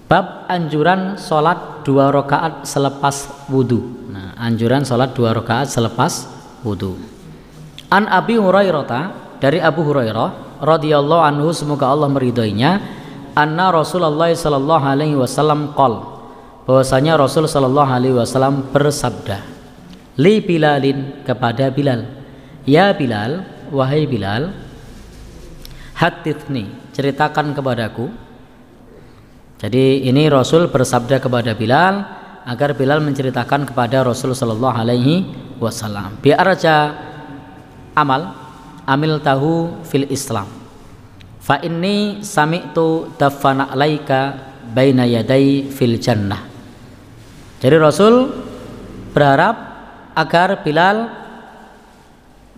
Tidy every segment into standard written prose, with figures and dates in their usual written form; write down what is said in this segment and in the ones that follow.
Bab anjuran sholat 2 rakaat selepas wudu. Nah, anjuran sholat 2 rakaat selepas wudu. An Abi Hurairah, dari Abu Hurairah radhiyallahu anhu, semoga Allah meridhoinya, anna Rasulullah sallallahu alaihi wasallam qol, bahwasanya Rasul sallallahu alaihi wasallam bersabda, li Bilalin, kepada Bilal, ya Bilal, wahai Bilal, hadithni, ceritakan kepadaku. Jadi ini Rasul bersabda kepada Bilal agar Bilal menceritakan kepada Rasul sallallahu alaihi wasallam. Bi arja amil tahu fil Islam. Fa inni sami'tu dafana alaika baina yadai fil jannah. Jadi Rasul berharap agar Bilal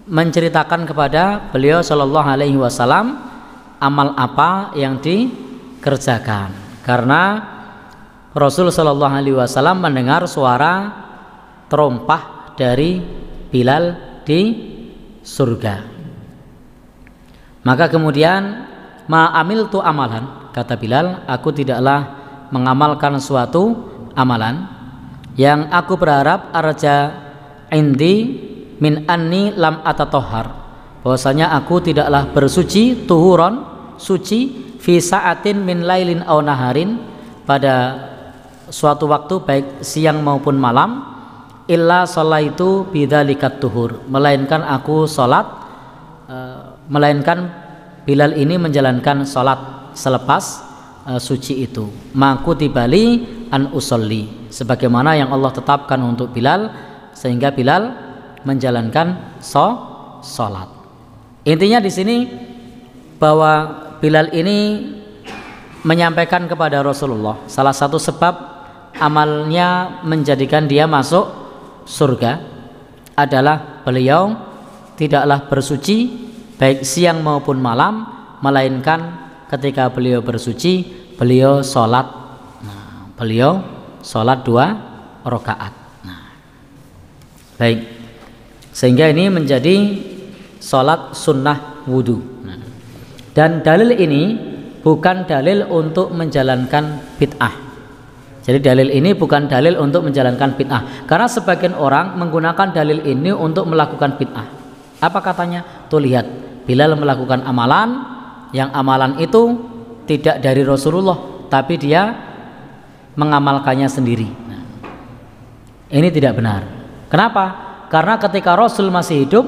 menceritakan kepada beliau sallallahu alaihi wasallam amal apa yang dikerjakan. Karena Rasul sallallahu alaihi wasallam mendengar suara terompah dari Bilal di surga. Maka kemudian ma'amiltu amalan, kata Bilal, aku tidaklah mengamalkan suatu amalan yang aku berharap arja indi min anni lam atatohar, bahwasanya aku tidaklah bersuci tuhuron, suci, fi sa'atin min lailin aw naharin, pada suatu waktu baik siang maupun malam, illa sholaitu bidzalikat tuhur, melainkan aku sholat, melainkan Bilal ini menjalankan sholat selepas suci itu, maku tibali an usolli, sebagaimana yang Allah tetapkan untuk Bilal, sehingga Bilal menjalankan sholat. Intinya di sini bahwa Bilal ini menyampaikan kepada Rasulullah salah satu sebab amalnya menjadikan dia masuk surga adalah beliau tidaklah bersuci baik siang maupun malam, melainkan ketika beliau bersuci beliau sholat. Beliau sholat 2 rakaat. Baik, sehingga ini menjadi sholat sunnah wudu. Dan dalil ini bukan dalil untuk menjalankan bid'ah. Jadi dalil ini bukan dalil untuk menjalankan bid'ah, karena sebagian orang menggunakan dalil ini untuk melakukan bid'ah. Apa katanya? Tuh lihat, Bilal melakukan amalan yang amalan itu tidak dari Rasulullah, tapi dia mengamalkannya sendiri. Ini tidak benar. Kenapa? Karena ketika Rasul masih hidup,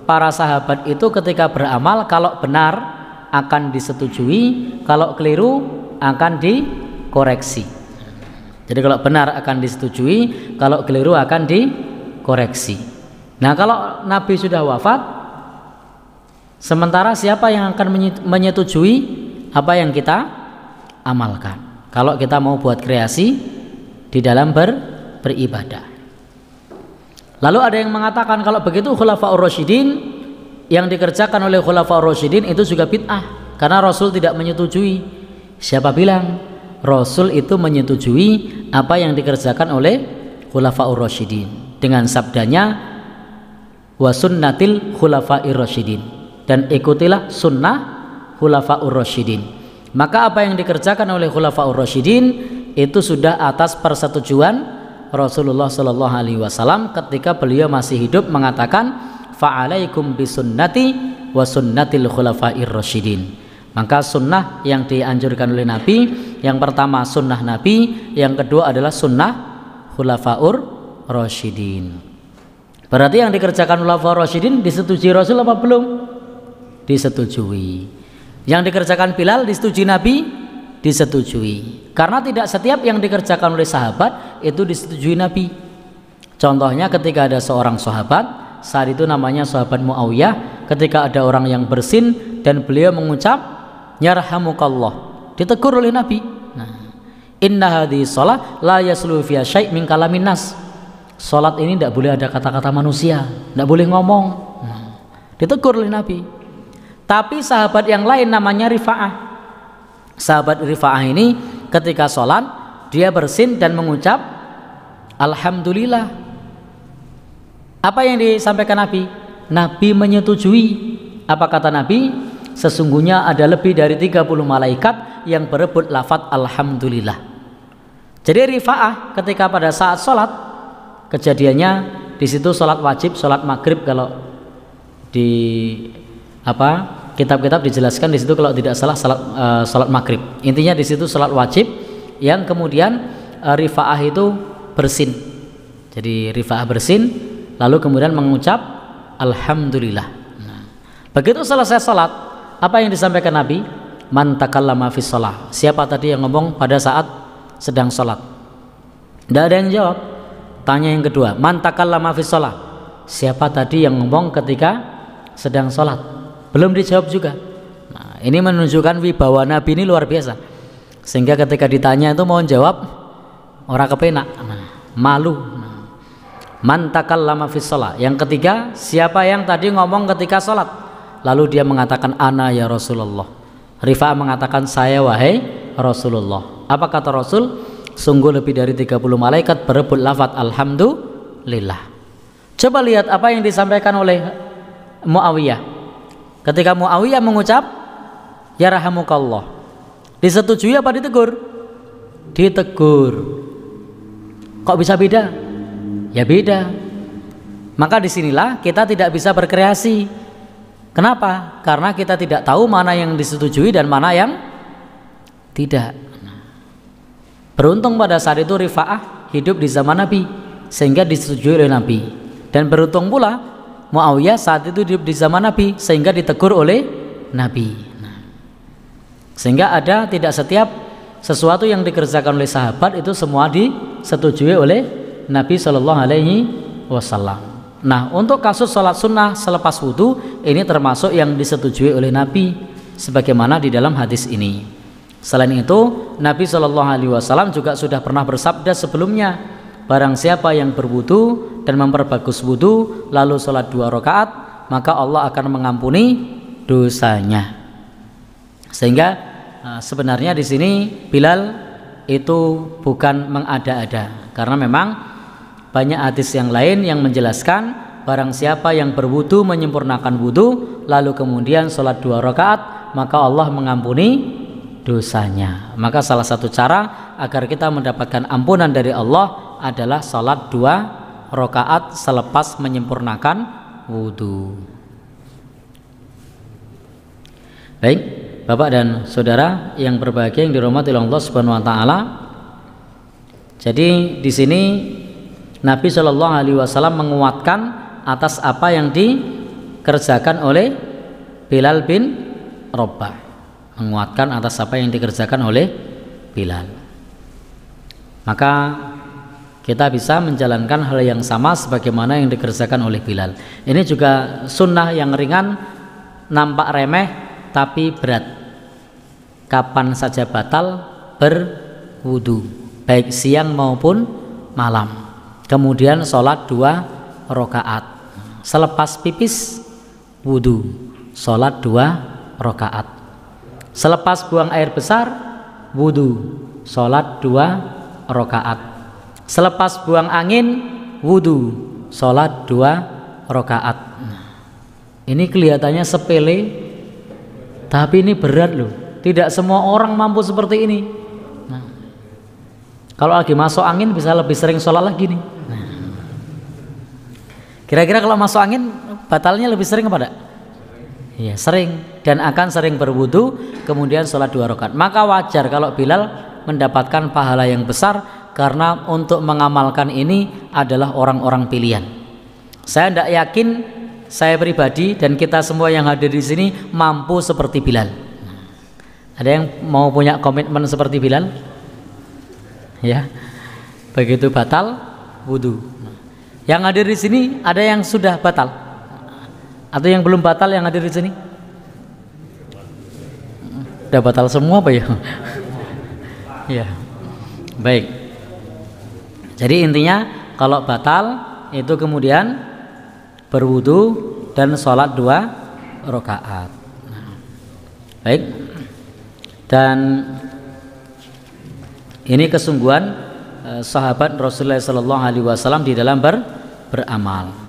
para sahabat itu ketika beramal, kalau benar akan disetujui, kalau keliru akan dikoreksi. Jadi kalau benar akan disetujui, kalau keliru akan dikoreksi. Nah, kalau Nabi sudah wafat, sementara siapa yang akan menyetujui apa yang kita amalkan? Kalau kita mau buat kreasi di dalam beribadah. Lalu ada yang mengatakan kalau begitu Khulafaur Rasyidin, yang dikerjakan oleh Khulafaur Rasyidin itu juga bid'ah, karena Rasul tidak menyetujui. Siapa bilang? Rasul itu menyetujui apa yang dikerjakan oleh Khulafaur Rasyidin dengan sabdanya wa sunnatil khulafair rasyidin, dan ikutilah sunnah Khulafaur Rasyidin. Maka apa yang dikerjakan oleh Khulafaur Rasyidin itu sudah atas persetujuan Rasulullah sallallahu alaihi wasallam ketika beliau masih hidup, mengatakan fa'alaikum bisunnati wa sunnatil khulafair rasyidin. Maka sunnah yang dianjurkan oleh Nabi, yang pertama sunnah Nabi, yang kedua adalah sunnah khulafaur rasyidin. Berarti yang dikerjakan khulafaur rasyidin disetujui Rasul apa belum? Disetujui. Yang dikerjakan Bilal disetujui Nabi? Disetujui. Karena tidak setiap yang dikerjakan oleh sahabat itu disetujui Nabi. Contohnya ketika ada seorang sahabat, saat itu namanya sahabat Muawiyah, ketika ada orang yang bersin dan beliau mengucap yarhamukallah, ditegur oleh Nabi. Inna hadhihi shalah la yasluhu fiha syai' min kalamin nas. Salat ini tidak boleh ada kata-kata manusia, tidak boleh ngomong. Ditegur oleh Nabi. Tapi sahabat yang lain namanya Rifa'ah. Sahabat Rifa'ah ini ketika salat dia bersin dan mengucap alhamdulillah. Apa yang disampaikan Nabi? Nabi menyetujui. Apa kata Nabi? Sesungguhnya ada lebih dari 30 malaikat yang berebut lafaz alhamdulillah. Jadi rifa'ah ketika pada saat sholat, kejadiannya di situ sholat wajib, sholat maghrib kalau di kitab-kitab dijelaskan di situ kalau tidak salah sholat maghrib. Intinya di situ sholat wajib yang kemudian rifa'ah itu bersin. Jadi rifa'ah bersin, lalu kemudian mengucap alhamdulillah. Nah, begitu selesai sholat, apa yang disampaikan Nabi? Man takallama fis shalah. Siapa tadi yang ngomong pada saat sedang sholat? Tidak ada yang jawab. Tanya yang kedua, man takallama fis shalah. Siapa tadi yang ngomong ketika sedang sholat? Belum dijawab juga. Nah, ini menunjukkan wibawa Nabi ini luar biasa. Sehingga ketika ditanya itu mau jawab orang kepenak, malu. Man takallama fis shalah. Yang ketiga, siapa yang tadi ngomong ketika sholat? Lalu dia mengatakan ana ya Rasulullah. Rifa'ah mengatakan saya wahai Rasulullah. Apa kata Rasul? Sungguh lebih dari 30 malaikat berebut lafaz alhamdulillah. Coba lihat apa yang disampaikan oleh Muawiyah. Ketika Muawiyah mengucap ya rahamukallah, disetujui apa ditegur? Ditegur. Kok bisa beda? Ya beda. Maka disinilah kita tidak bisa berkreasi. Kenapa? Karena kita tidak tahu mana yang disetujui dan mana yang tidak. Beruntung pada saat itu Rifa'ah hidup di zaman Nabi sehingga disetujui oleh Nabi. Dan beruntung pula Muawiyah saat itu hidup di zaman Nabi sehingga ditegur oleh Nabi. Sehingga ada tidak setiap sesuatu yang dikerjakan oleh sahabat itu semua disetujui oleh Nabi Shallallahu Alaihi Wasallam. Nah, untuk kasus sholat sunnah selepas wudhu ini termasuk yang disetujui oleh Nabi sebagaimana di dalam hadis ini. Selain itu, Nabi Shallallahu Alaihi Wasallam juga sudah pernah bersabda sebelumnya, barang siapa yang berwudhu dan memperbagus wudhu lalu sholat 2 rakaat, maka Allah akan mengampuni dosanya. Sehingga sebenarnya di sini Bilal itu bukan mengada-ada, karena memang banyak hadis yang lain yang menjelaskan barang siapa yang berwudu menyempurnakan wudu lalu kemudian sholat 2 rakaat maka Allah mengampuni dosanya. Maka salah satu cara agar kita mendapatkan ampunan dari Allah adalah sholat 2 rakaat selepas menyempurnakan wudu. Baik, Bapak dan Saudara yang berbahagia yang dirahmati oleh Allah Subhanahu wa taala. Jadi di sini Nabi Shallallahu Alaihi Wasallam menguatkan atas apa yang dikerjakan oleh Bilal bin Rabah, menguatkan atas apa yang dikerjakan oleh Bilal. Maka kita bisa menjalankan hal yang sama sebagaimana yang dikerjakan oleh Bilal. Ini juga sunnah yang ringan, nampak remeh tapi berat. Kapan saja batal berwudu, baik siang maupun malam. Kemudian sholat 2 rakaat. Selepas pipis wudu, sholat 2 rakaat. Selepas buang air besar wudu, sholat 2 rakaat. Selepas buang angin wudu, sholat 2 rakaat. Ini kelihatannya sepele, tapi ini berat loh. Tidak semua orang mampu seperti ini. Kalau lagi masuk angin bisa lebih sering sholat lagi nih. Kira-kira kalau masuk angin batalnya lebih sering apa enggak? Iya, sering, dan akan sering berwudu kemudian sholat 2 rakaat. Maka wajar kalau Bilal mendapatkan pahala yang besar karena untuk mengamalkan ini adalah orang-orang pilihan. Saya tidak yakin saya pribadi dan kita semua yang hadir di sini mampu seperti Bilal. Ada yang mau punya komitmen seperti Bilal? Ya, begitu batal wudu. Yang hadir di sini ada yang sudah batal atau yang belum batal yang hadir di sini? Sudah batal semua apa ya? Ya, baik. Jadi intinya kalau batal itu kemudian berwudu dan sholat 2 rakaat. Baik. Dan ini kesungguhan sahabat Rasulullah SAW di dalam beramal.